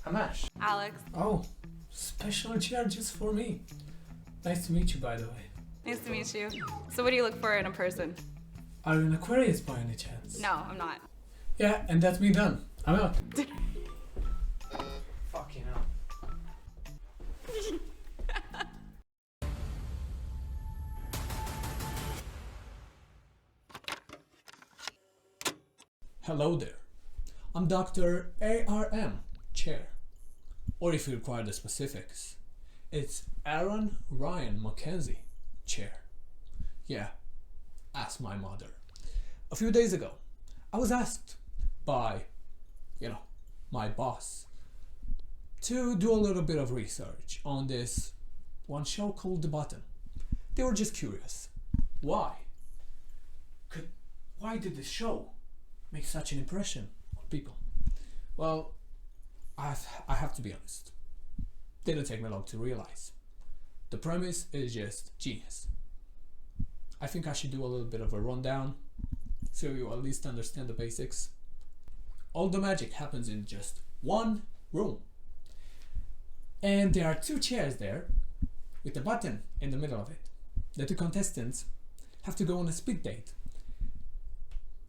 I'm Ash. Alex. Oh, special chair just for me. Nice to meet you, by the way. Nice to meet you. So what do you look for in a person? Are you an Aquarius by any chance? No, I'm not. Yeah, and that's me done. I'm out. Fucking hell. Hello there. I'm Doctor A.R.M, chair. Or if you require the specifics, it's Aaron Ryan Mackenzie, chair. Yeah, ask my mother. A few days ago, I was asked by, my boss to do a little bit of research on this one show called The Button. They were just curious. Why did this show make such an impression on people? Well, I have to be honest. Didn't take me long to realize. The premise is just genius. I think I should do a little bit of a rundown so you at least understand the basics. All the magic happens in just one room. And there are two chairs there with a button in the middle of it. The two contestants have to go on a speed date.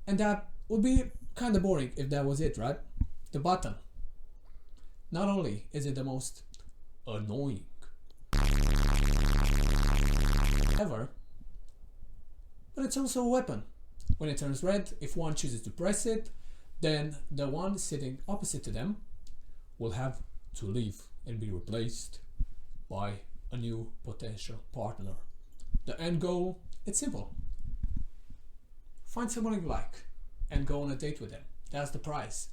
And that would be kind of boring if that was it, right? The button. Not only is it the most annoying ever, but it's also a weapon. When it turns red, if one chooses to press it, then the one sitting opposite to them will have to leave and be replaced by a new potential partner. The end goal, it's simple. Find someone you like and go on a date with them. That's the prize.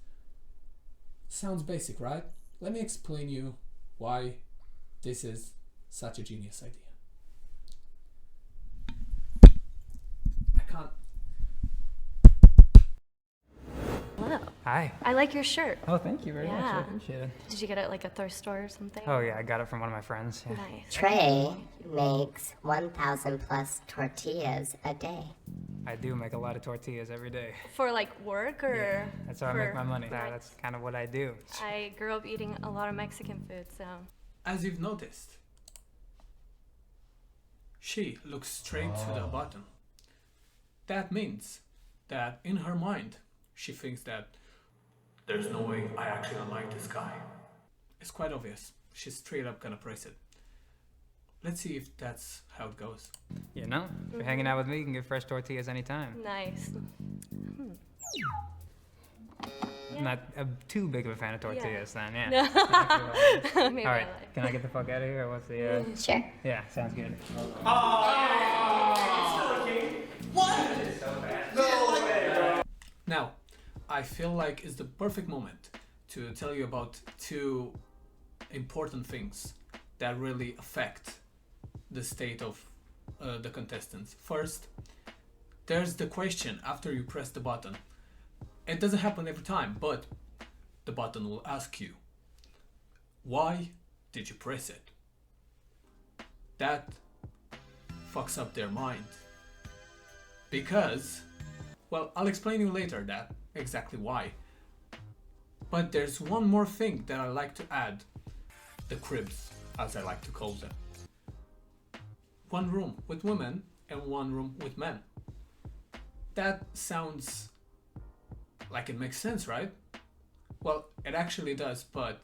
Sounds basic, right? Let me explain you why this is such a genius idea. I can't. Hello. Hi. I like your shirt. Oh, thank you very much. I Yeah. appreciate it. Did you get it at like a thrift store or something? Oh, yeah, I got it from one of my friends. Yeah. Nice. Trey makes 1,000 plus tortillas a day. I do make a lot of tortillas every day. For like work or? That's how I make my money. Nice. That's kind of what I do. I grew up eating a lot of Mexican food, so. As you've noticed, she looks straight to the button. That means that in her mind, she thinks that there's no way I actually like this guy. It's quite obvious. She's straight up gonna press it. Let's see if that's how it goes. You know, if you're hanging out with me, you can get fresh tortillas anytime. Nice. I'm not too big of a fan of tortillas then, yeah. Maybe All right, I like. can I get the fuck out of here? Or what's the, Sure. Yeah, sounds good. Now, I feel like it's the perfect moment to tell you about two important things that really affect the state of the contestants. First, there's the question after you press the button. It doesn't happen every time, but the button will ask you, why did you press it? That fucks up their mind. Because, well, I'll explain you later that exactly why. But there's one more thing that I like to add. The cribs, as I like to call them. One room with women and one room with men. That sounds like it makes sense, right? Well, it actually does, but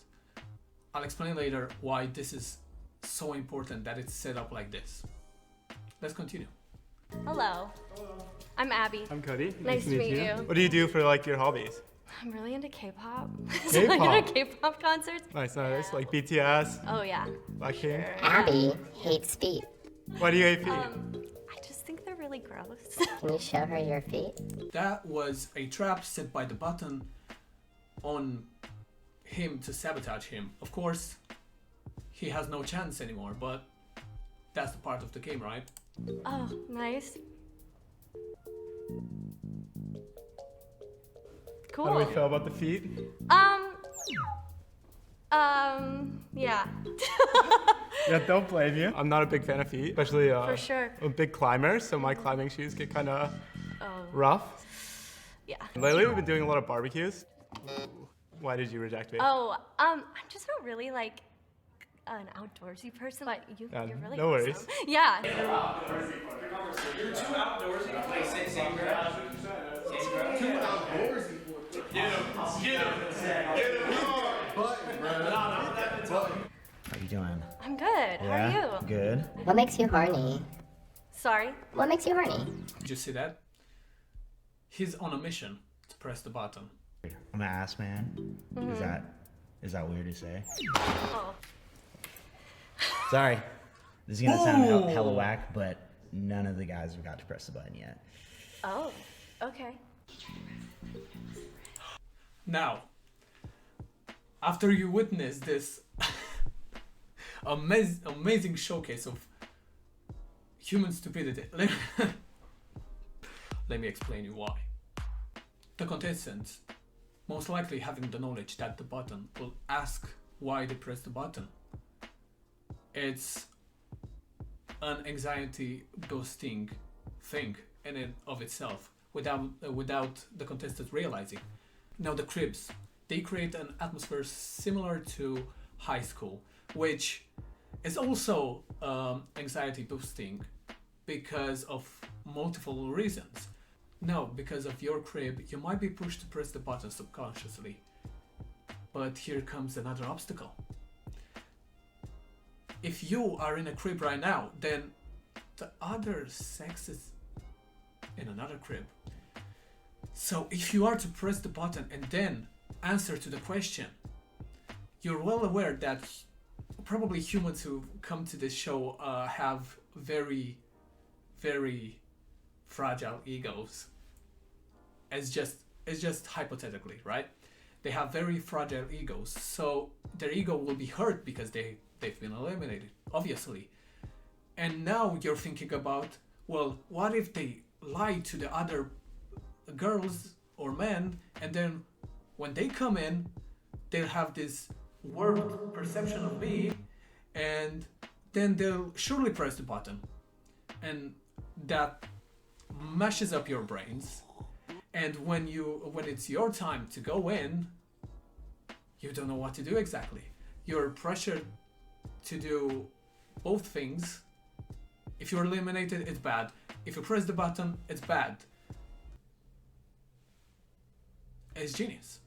I'll explain later why this is so important that it's set up like this. Let's continue. Hello. I'm Abby. I'm Cody. Nice to meet you. What do you do for like your hobbies? I'm really into K-pop. So I go to K-pop concerts. Nice, like BTS, Oh yeah. Blackpink. Abby hates feet. Why do you hate feet? I just think they're really gross. Can you show her your feet? That was a trap set by the button on him to sabotage him. Of course, he has no chance anymore, but that's the part of the game, right? Oh, nice. Cool. How do we feel about the feet? Yeah. Yeah, don't blame you. I'm not a big fan of feet, especially For sure. I'm a big climber, so my climbing shoes get kind of Oh, rough. yeah. Lately, we've been doing a lot of barbecues. Why did you reject me? Oh, I'm just not really like an outdoorsy person, but you're really no awesome. worries. Yeah. You're too outdoorsy. Like same grab. Too outdoorsy. Get him. How you doing? I'm good. How are you? Good. What makes you horny? Sorry. What makes you horny? Did you see that? He's on a mission to press the button. I'm an ass man. Is that weird to say? Oh. Sorry. This is gonna sound hella whack, but none of the guys have got to press the button yet. Oh. Okay. Now, after you witness this amazing showcase of human stupidity, let me explain you why. The contestants, most likely having the knowledge that the button will ask why they press the button. It's an anxiety boosting thing in and of itself without the contestants realizing. Now the cribs, they create an atmosphere similar to high school, which is also anxiety boosting because of multiple reasons. Now, because of your crib, you might be pushed to press the button subconsciously. But here comes another obstacle. If you are in a crib right now, then the other sex is in another crib. So if you are to press the button and then answer to the question, you're well aware that probably humans who come to this show have very, very fragile egos. It's just hypothetically, right? They have very fragile egos, so their ego will be hurt because they've been eliminated, obviously. And now you're thinking about, well, what if they lie to the other girls or men, and then when they come in, they'll have this warped perception of me, and then they'll surely press the button, and that mashes up your brains. And when it's your time to go in, you don't know what to do exactly. You're pressured to do both things. If you're eliminated, it's bad. If you press the button, it's bad. It's genius.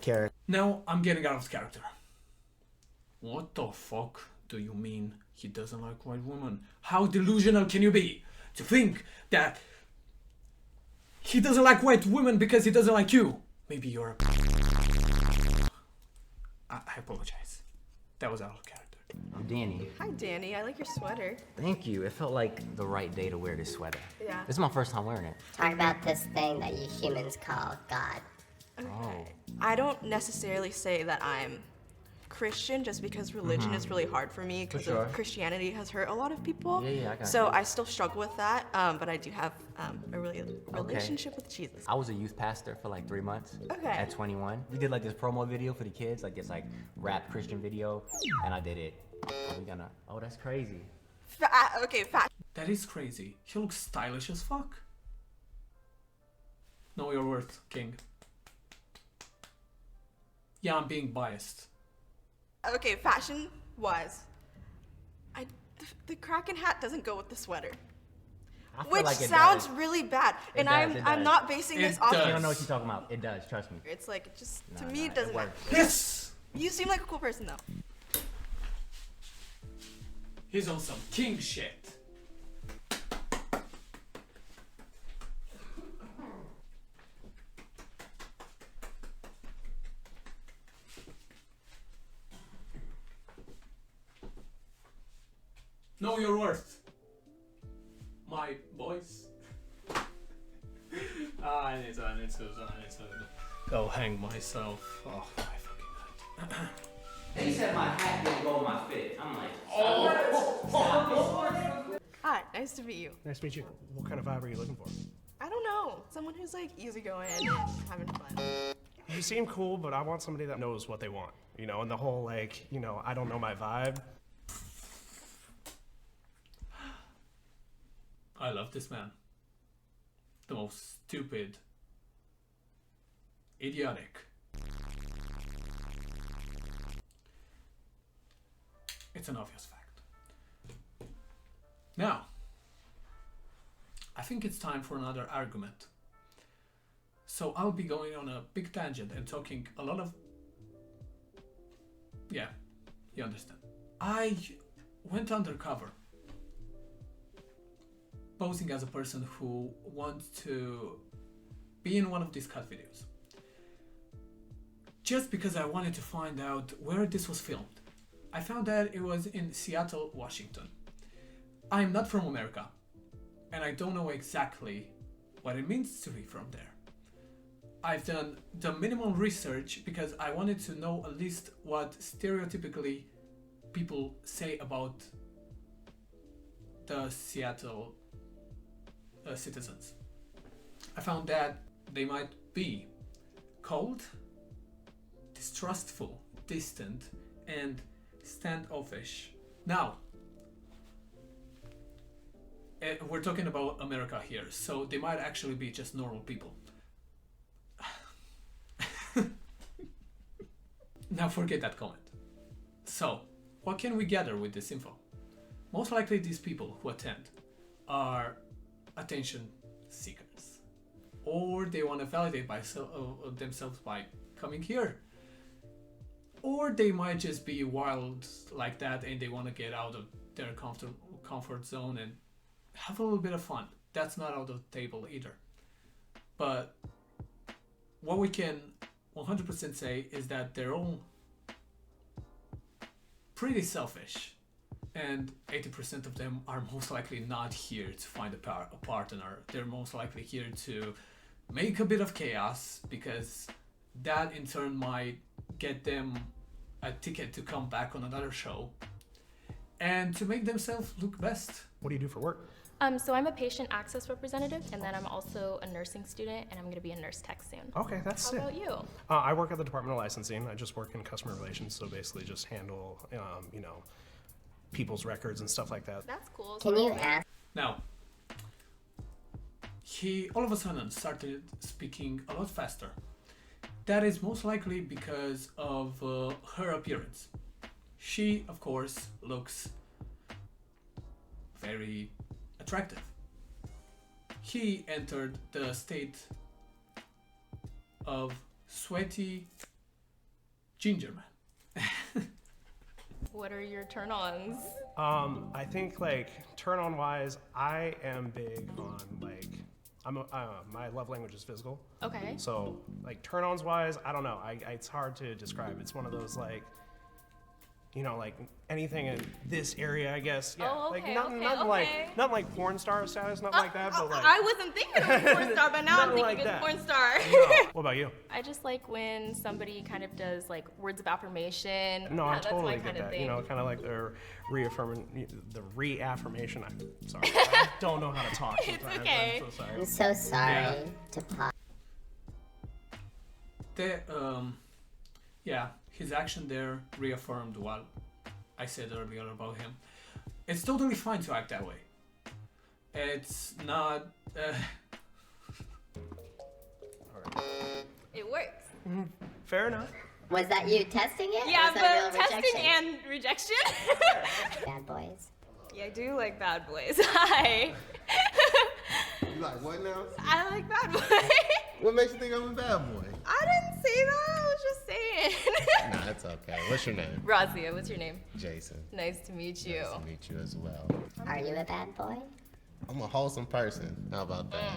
Carrot. Now I'm getting out of character. What the fuck do you mean he doesn't like white women? How delusional can you be to think that he doesn't like white women because he doesn't like you? Maybe you're a... I apologize. That was out of character. Danny. Hi, Danny. I like your sweater. Thank you. It felt like the right day to wear this sweater. Yeah. This is my first time wearing it. Talk about this thing that you humans call God. Oh. I don't necessarily say that I'm Christian just because religion is really hard for me because sure. of Christianity has hurt a lot of people. Yeah, I got So you. I still struggle with that, but I do have a relationship with Jesus. I was a youth pastor for like 3 months. Okay. At 21. We did like this promo video for the kids, like this like rap Christian video, and I did it. Oh, that's crazy. Okay, fact. That is crazy. He looks stylish as fuck. Know your worth, King. Yeah, I'm being biased. Okay, fashion-wise, the Kraken hat doesn't go with the sweater. I feel Which like it sounds does. really bad, It and does, it I'm does. not basing this It off. does. You don't know what you're talking about. It does, trust me. It's like just to Nah, me it doesn't matter. works. Yes! You seem like a cool person though. He's on some king shit. Know your worth, my boys. I need to go hang myself. Oh my fucking god. They said my hat didn't go with my fit. I'm like, Hi, nice to meet you. Nice to meet you. What kind of vibe are you looking for? I don't know, someone who's like easygoing and having fun. You seem cool, but I want somebody that knows what they want, you know, and the whole, like, you know, I don't know my vibe. I love this man. The most stupid, idiotic. It's an obvious fact. Now, I think it's time for another argument. So I'll be going on a big tangent and talking a lot of... Yeah, you understand. I went undercover, posing as a person who wants to be in one of these cut videos. Just because I wanted to find out where this was filmed. I found that it was in Seattle, Washington. I'm not from America, and I don't know exactly what it means to be from there. I've done the minimum research because I wanted to know at least what stereotypically people say about the Seattle citizens. I found that they might be cold, distrustful, distant, and standoffish. Now, we're talking about America here, so they might actually be just normal people. Now forget that comment. So, what can we gather with this info? Most likely these people who attend are attention seekers. Or they want to validate themselves by coming here. Or they might just be wild like that and they want to get out of their comfort zone and have a little bit of fun. That's not out of the table either. But what we can 100% say is that they're all pretty selfish, and 80% of them are most likely not here to find a partner. They're most likely here to make a bit of chaos, because that in turn might get them a ticket to come back on another show and to make themselves look best. What do you do for work? So I'm a patient access representative, and then I'm also a nursing student, and I'm going to be a nurse tech soon. Okay, that's sick. How about you? I work at the Department of Licensing. I just work in customer relations, so basically just handle, you know, people's records and stuff like that. That's cool. Can you ask? Now, he all of a sudden started speaking a lot faster. That is most likely because of her appearance. She, of course, looks very attractive. He entered the state of sweaty ginger man. What are your turn-ons? I think, like, turn-on wise, I am big on, like, my love language is physical. Okay. So, like, turn-ons wise, I don't know. It's hard to describe. It's one of those, like, you know, like anything in this area, I guess. Yeah. Oh, okay, like not like porn star status, nothing like that, but like I wasn't thinking of a porn star, but now I'm thinking like of a that. porn star. No. What about you? I just like when somebody kind of does like words of affirmation. No, yeah, I that's totally my get kind that. of thing. You know, kind of like the reaffirmation. I'm sorry, I don't know how to talk. It's sometimes. okay. I'm so sorry. I'm so sorry Yeah. to pause. Yeah, his action there reaffirmed what I said earlier about him. It's totally fine to act that way. It's not. It works. Fair enough. Was that you testing it? Yeah, or was that but real testing rejection? and rejection. Bad boys. Yeah, I do like bad boys. Hi. You like what now? I like bad boys. What makes you think I'm a bad boy? I didn't say that. I was just saying. Nah, it's okay. What's your name? Razia, what's your name? Jason. Nice to meet you. Nice to meet you as well. Are you a bad boy? I'm a wholesome person. How about that?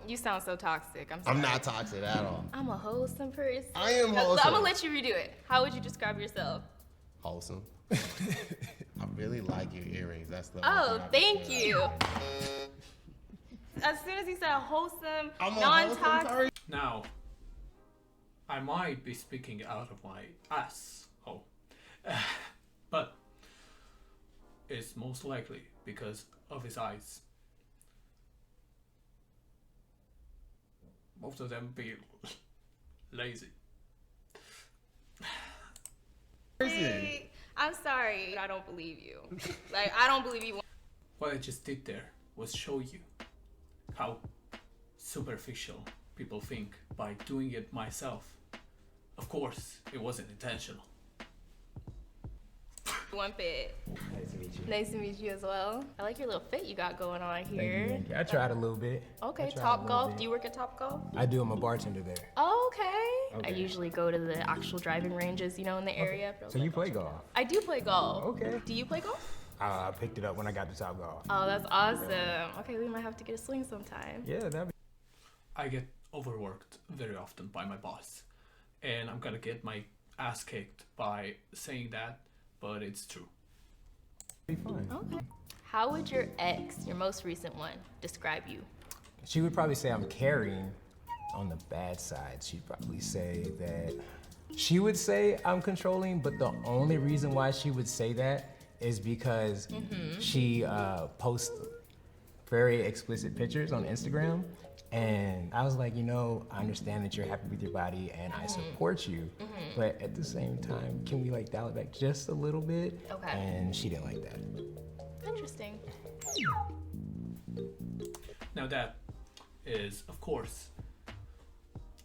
You sound so toxic. I'm sorry. I'm not toxic at all. I'm a wholesome person. I am No, wholesome. I'm gonna let you redo it. How would you describe yourself? Wholesome. I really like your earrings. That's the Oh, only thing I can thank say. you. As soon as he said wholesome, I'm a non-toxic. wholesome person. Now, I might be speaking out of my asshole, but it's most likely because of his eyes. Most of them be lazy. Wait, I'm sorry. I don't believe you. Like, I don't believe you. What I just did there was show you how superficial people think by doing it myself. Of course, it wasn't intentional. One bit. Nice to meet you. Nice to meet you as well. I like your little fit you got going on here. Thank you. I tried a little bit. Okay, I tried a Top little Golf. bit. Do you work at Top Golf? I do. I'm a bartender there. Oh, okay. I Okay. usually go to the actual driving ranges, you know, in the area. So you play golf? I do play golf. Okay. Do you play golf? I picked it up when I got to Top Golf. Oh, that's awesome. Okay, we might have to get a swing sometime. Yeah, that'd be. I get overworked very often by my boss, and I'm gonna get my ass kicked by saying that, but it's true. Be fun. Okay. How would your ex, your most recent one, describe you? She would probably say I'm caring on the bad side. She'd probably say that. She would say I'm controlling, but the only reason why she would say that is because she posts very explicit pictures on Instagram. And I was like, you know, I understand that you're happy with your body and I support you, but at the same time, can we like dial it back just a little bit? Okay. And she didn't like that. Interesting. Now that is, of course,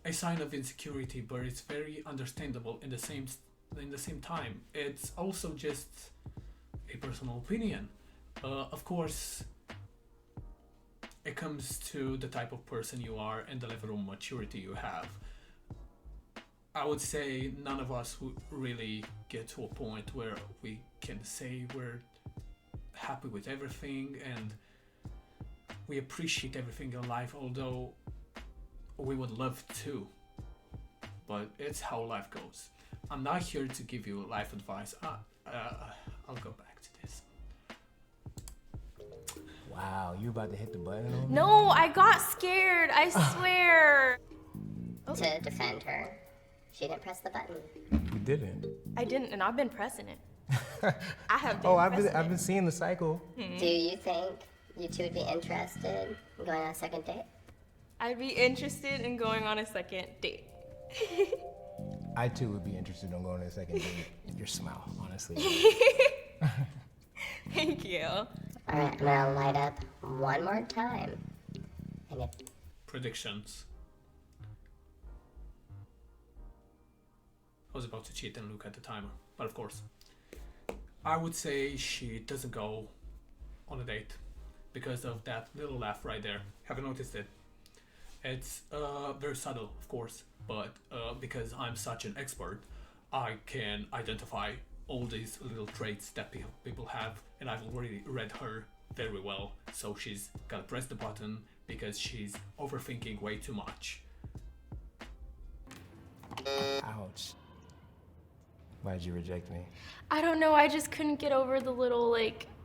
a sign of insecurity, but it's very understandable in the same time. It's also just a personal opinion. Of course, it comes to the type of person you are and the level of maturity you have. I would say none of us would really get to a point where we can say we're happy with everything and we appreciate everything in life, although we would love to. But it's how life goes. I'm not here to give you life advice. I'll go back to this. Wow, you about to hit the button on me? No, I got scared. I swear. To defend her, she didn't press the button. You didn't. I didn't, and I've been pressing it. I have been Oh, pressing I've been seeing the cycle. Do you think you two would be interested in going on a second date? I'd be interested in going on a second date. I too would be interested in going on a second date. Your smile, honestly. Thank you. All right, I'm gonna light up one more time. And if Predictions. I was about to cheat and look at the timer, but of course. I would say she doesn't go on a date because of that little laugh right there. Have you noticed it? It's very subtle, of course, but because I'm such an expert, I can identify all these little traits that people have, and I've already read her very well, so she's gotta press the button because she's overthinking way too much. Ouch. Why did you reject me? I don't know, I just couldn't get over the little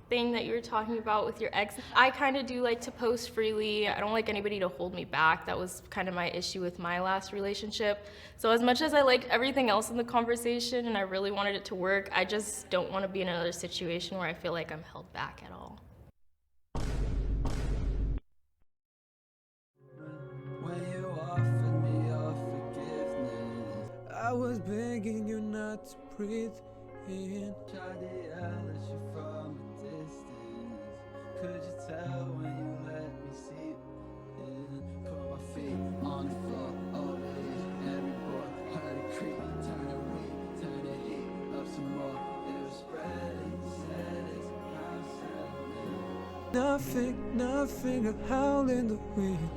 thing that you were talking about with your ex. I kind of do like to post freely. I don't like anybody to hold me back. That was kind of my issue with my last relationship. So as much as I like everything else in the conversation and I really wanted it to work, I just don't want to be in another situation where I feel like I'm held back at all. When you offered me your forgiveness, I was begging you not to breathe in. Tried to yell at you from a distance. Could you tell when you let me see it? Put my feet on the floor, always every boy. Heard it creep, turn it weak, turn the heat up some more. It was spreading, said it's nothing, a howl in the wind.